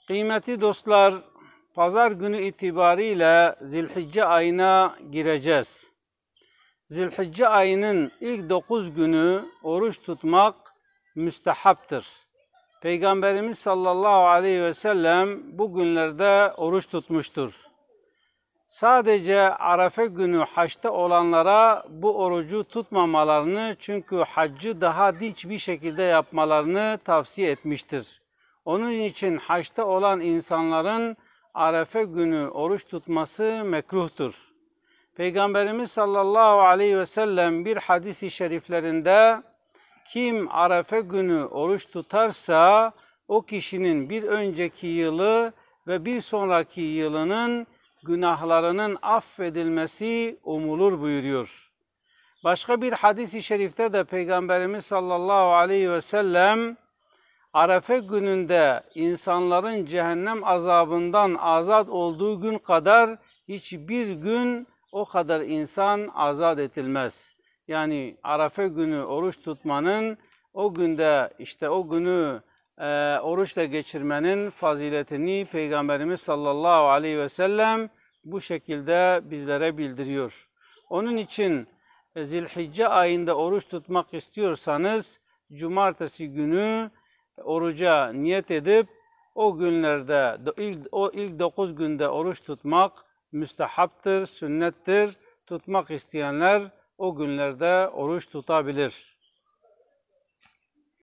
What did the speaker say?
Kıymetli dostlar, pazar günü itibariyle Zilhicce ayına gireceğiz. Zilhicce ayının ilk 9 günü oruç tutmak müstehaptır. Peygamberimiz sallallahu aleyhi ve sellem bu günlerde oruç tutmuştur. Sadece Arefe günü haçta olanlara bu orucu tutmamalarını, çünkü haccı daha dinç bir şekilde yapmalarını tavsiye etmiştir. Onun için haçta olan insanların Arefe günü oruç tutması mekruhtur. Peygamberimiz sallallahu aleyhi ve sellem bir hadis-i şeriflerinde kim Arefe günü oruç tutarsa o kişinin bir önceki yılı ve bir sonraki yılının günahlarının affedilmesi umulur buyuruyor. Başka bir hadis-i şerifte de Peygamberimiz sallallahu aleyhi ve sellem Arefe gününde insanların cehennem azabından azat olduğu gün kadar hiçbir gün o kadar insan azat edilmez. Yani Arefe günü oruç tutmanın, o günde o günü oruçla geçirmenin faziletini Peygamberimiz sallallahu aleyhi ve sellem bu şekilde bizlere bildiriyor. Onun için Zilhicce ayında oruç tutmak istiyorsanız cumartesi günü oruca niyet edip o günlerde ilk 9 günde oruç tutmak müstehaptır, sünnettir. Tutmak isteyenler o günlerde oruç tutabilir.